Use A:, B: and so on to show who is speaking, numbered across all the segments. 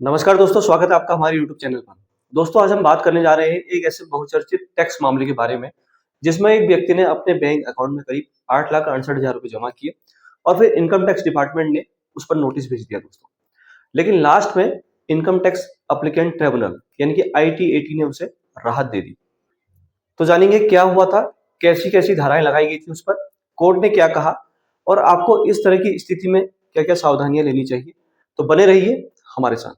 A: नमस्कार दोस्तों, स्वागत है आपका हमारे YouTube चैनल पर। दोस्तों, आज हम बात करने जा रहे हैं एक ऐसे बहुचर्चित टैक्स मामले के बारे में, जिसमें एक व्यक्ति ने अपने बैंक अकाउंट में करीब 8,68,000 रुपए जमा किए और फिर इनकम टैक्स डिपार्टमेंट ने उस पर नोटिस भेज दिया दोस्तों। लेकिन लास्ट में इनकम टैक्स एप्लीकेंट ट्रिब्यूनल यानी कि ITAT ने उसे राहत दे दी। तो जानेंगे क्या हुआ था, कैसी-कैसी धाराएं लगाई गई थी उस पर, कोर्ट ने क्या कहा और आपको इस तरह की स्थिति में क्या-क्या सावधानियां लेनी चाहिए। तो बने रहिए हमारे साथ।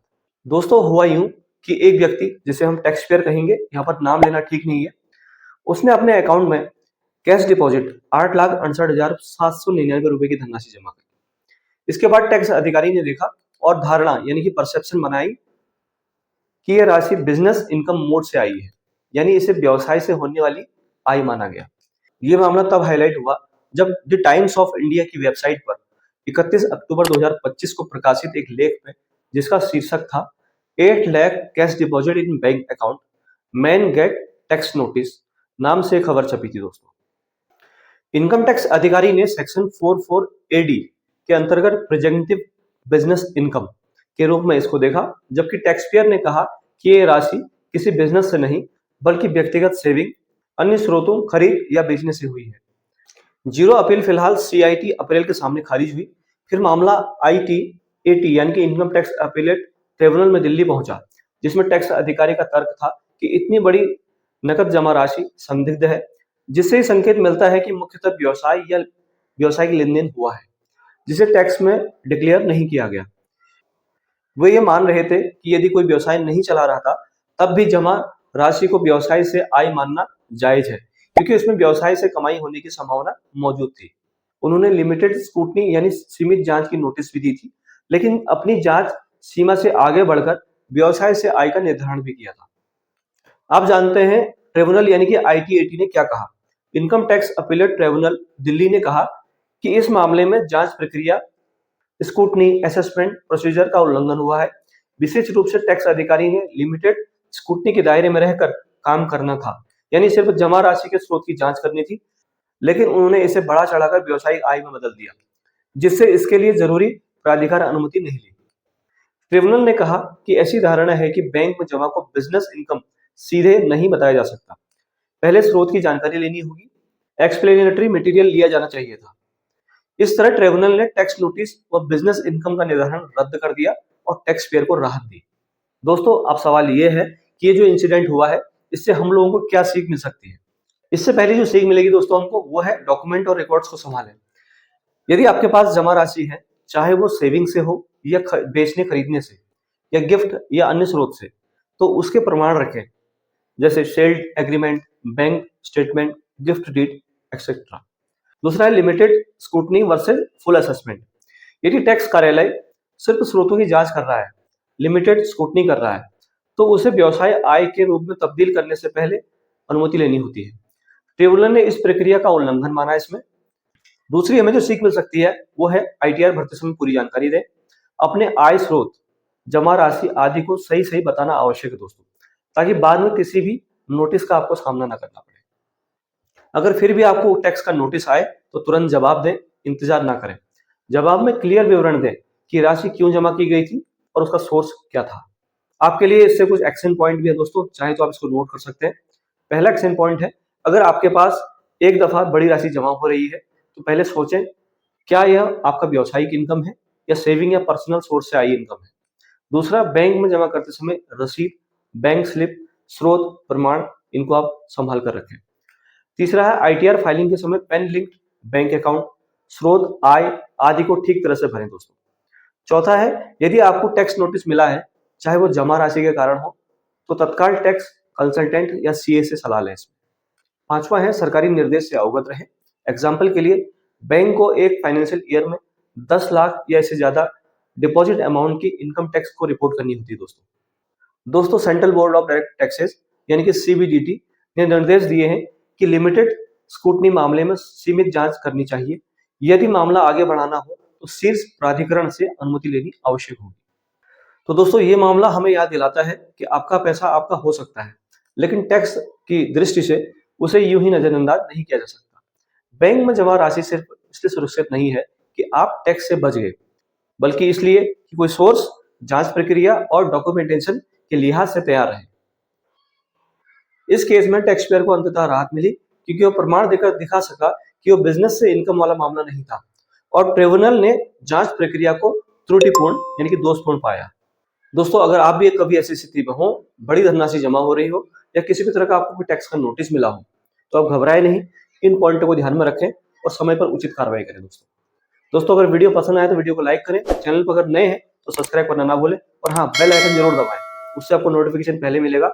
A: दोस्तों, हुआ यूं कि एक व्यक्ति, जिसे हम टैक्स पेयर कहेंगे, यहाँ पर नाम लेना ठीक नहीं है, उसने अपने अकाउंट में कैश डिपॉजिट 8,68,799 रुपए की धनराशि जमा की। इसके बाद टैक्स अधिकारी ने देखा और धारणा यानी कि परसेप्शन बनाई कि यह राशि बिजनेस इनकम मोड से आई है, यानी इसे व्यवसाय से होने वाली आय माना गया। ये मामला तब हाईलाइट हुआ जब द टाइम्स ऑफ इंडिया की वेबसाइट पर 31 अक्टूबर 2025 को प्रकाशित एक लेख में, जिसका शीर्षक था 8 lakh cash deposit in bank account, main get tax notice, नाम से खबर छपी थी दोस्तों। इनकम टैक्स अधिकारी ने सेक्शन 44AD के अंतर्गत प्रेजेंटिव बिजनेस इनकम के रूप में इसको देखा, जबकि टैक्स पेयर ने कहा कि ये राशि किसी बिजनेस से नहीं बल्कि व्यक्तिगत सेविंग, अन्य स्रोतों, खरीद या बेचने से हुई है। जीरो अपील फिलहाल CIT अप्रैल के सामने खारिज हुई। फिर मामला ITAT यानी कि इनकम टैक्स अपीलेट ट्रिब्यूनल में दिल्ली पहुंचा, जिसमें टैक्स अधिकारी का तर्क था कि इतनी बड़ी नकद जमा राशि संदिग्ध है, जिससे ही संकेत मिलता है कि मुख्यतः व्यवसाय या व्यवसायिक लेनदेन हुआ है, जिसे टैक्स में डिक्लेयर नहीं किया गया। वे ये मान रहे थे कि यदि कोई व्यवसाय नहीं चला रहा था, तब भी जमा राशि को व्यवसाय से आय मानना जायज है, क्योंकि उसमें व्यवसाय से कमाई होने की संभावना मौजूद थी। उन्होंने लिमिटेड स्क्रूटनी यानी सीमित जांच की नोटिस भी दी थी, लेकिन अपनी जांच सीमा से आगे बढ़कर व्यवसाय से आय का निर्धारण भी किया था। आप जानते हैं ट्रिब्यूनल यानी कि ITAT ने क्या कहा। Income tax appellate tribunal Delhi ने कहा कि इस मामले में जांच प्रक्रिया, स्क्रूटनी, असेसमेंट प्रोसीजर का उल्लंघन हुआ है। विशेष रूप से टैक्स अधिकारी ने लिमिटेड स्क्रूटनी के दायरे में रहकर काम करना था, यानी सिर्फ जमा राशि के स्रोत की जांच करनी थी, लेकिन उन्होंने इसे बढ़ा चढ़ाकर व्यवसायिक आय में बदल दिया, जिससे इसके लिए जरूरी प्राधिकार अनुमति नहीं ली। ट्रिब्यूनल ने कहा कि ऐसी धारणा है कि बैंक में जमा को बिजनेस इनकम सीधे नहीं बताया जा सकता। पहले स्रोत की जानकारी लेनी होगी, एक्सप्लेनेटरी मटेरियल लिया जाना चाहिए था। इस तरह ट्रिब्यूनल ने टैक्स नोटिस और बिजनेस इनकम का निर्धारण रद्द कर दिया और टैक्स पेयर को राहत दी। दोस्तों, अब सवाल ये है कि ये जो इंसिडेंट हुआ है, इससे हम लोगों को क्या सीख मिल सकती है। इससे पहले जो सीख मिलेगी दोस्तों हमको, वो है डॉक्यूमेंट और रिकॉर्ड्स को संभालें। यदि आपके पास जमा राशि है, चाहे वो सेविंग से हो या बेचने खरीदने से या गिफ्ट या अन्य स्रोत से, तो उसके प्रमाण रखें, जैसे sold agreement, bank statement, gift deed etcetera. दूसरा है limited scrutiny versus full assessment. यदि टैक्स कार्यालय सिर्फ स्रोतों की जांच कर रहा है, लिमिटेड स्क्रूटनी कर रहा है, तो उसे व्यवसाय आय के रूप में तब्दील करने से पहले अनुमति लेनी होती है। ट्रिब्यूनल ने इस प्रक्रिया का उल्लंघन माना इसमें। दूसरी हमें जो सीख मिल सकती है, वो है ITR भरते समय पूरी जानकारी दें। अपने आय स्रोत, जमा राशि आदि को सही सही बताना आवश्यक है दोस्तों, ताकि बाद में किसी भी नोटिस का आपको सामना ना करना पड़े। अगर फिर भी आपको टैक्स का नोटिस आए तो तुरंत जवाब दें, इंतजार ना करें। जवाब में क्लियर विवरण दें कि राशि क्यों जमा की गई थी और उसका सोर्स क्या था। आपके लिए इससे कुछ एक्शन पॉइंट भी है दोस्तों, चाहे तो आप इसको नोट कर सकते हैं। पहला एक्शन पॉइंट है, अगर आपके पास एक दफा बड़ी राशि जमा हो रही है, तो पहले सोचें क्या यह आपका व्यवसायिक इनकम है या सेविंग या पर्सनल सोर्स से आई इनकम है। दूसरा, बैंक में जमा करते समय रसीद, बैंक स्लिप, स्रोत प्रमाण, इनको आप संभाल कर रखें। तीसरा है ITR फाइलिंग के समय पेन लिंक्ड बैंक अकाउंट, स्रोत, आय आदि को ठीक तरह से भरें दोस्तों। चौथा है, यदि आपको टैक्स नोटिस मिला है, चाहे वो जमा राशि के कारण हो, तो तत्काल टैक्स कंसल्टेंट या CA से सलाह लें इसमें। पांचवा है, सरकारी निर्देश से अवगत रहें। एग्जाम्पल के लिए, बैंक को एक फाइनेंशियल ईयर में 10 लाख या इससे ज्यादा डिपॉजिट अमाउंट की इनकम टैक्स को रिपोर्ट करनी होती है दोस्तों। Central board of direct taxes यानी कि CBDT ने निर्देश दिए हैं कि लिमिटेड स्क्रूटनी मामले में सीमित जांच करनी चाहिए। यदि मामला आगे बढ़ाना हो तो शीर्ष प्राधिकरण से अनुमति लेनी आवश्यक होगी। तो दोस्तों, ये मामला हमें याद दिलाता है कि आपका पैसा आपका हो सकता है, लेकिन टैक्स की दृष्टि से उसे यूं ही नजरअंदाज नहीं किया जा सकता। बैंक में जमा राशि सिर्फ इसलिए सुरक्षित नहीं है कि आप टैक्स से बच गए, बल्कि इसलिए कि कोई सोर्स जांच प्रक्रिया और डॉक्यूमेंटेशन के लिहाज से तैयार रहे। इस केस में टैक्स पेयर को अंततः राहत मिली क्योंकि वो प्रमाण देकर दिखा सका कि वो बिजनेस से इनकम वाला मामला नहीं था और ट्रिब्यूनल ने जांच प्रक्रिया को त्रुटिपूर्ण यानी कि दोषपूर्ण पाया। दोस्तों, अगर आप भी कभी ऐसी स्थिति में हो, बड़ी धनराशि जमा हो रही हो या किसी भी तरह का आपको कोई टैक्स का नोटिस मिला हो, तो आप घबराए नहीं, इन पॉइंटों को ध्यान में रखें और समय पर उचित कार्रवाई करें। दोस्तों अगर वीडियो पसंद आए तो वीडियो को लाइक करें, चैनल पर अगर नए हैं तो सब्सक्राइब करना ना भूलें और हाँ, बेल आइकन जरूर दबाएं, उससे आपको नोटिफिकेशन पहले मिलेगा।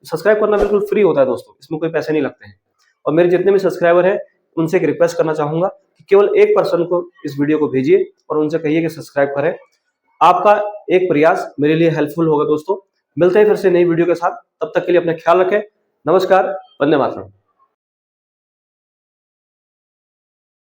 A: सब्सक्राइब करना बिल्कुल फ्री होता है दोस्तों, इसमें कोई पैसे नहीं लगते हैं। और मेरे जितने भी सब्सक्राइबर हैं उनसे एक रिक्वेस्ट करना चाहूंगा कि केवल एक पर्सन को इस वीडियो को भेजिए और उनसे कहिए कि सब्सक्राइब करें। आपका एक प्रयास मेरे लिए हेल्पफुल होगा। दोस्तों मिलते हैं फिर से नई वीडियो के साथ, तब तक के लिए अपना ख्याल रखें। नमस्कार, वंदे मातरम।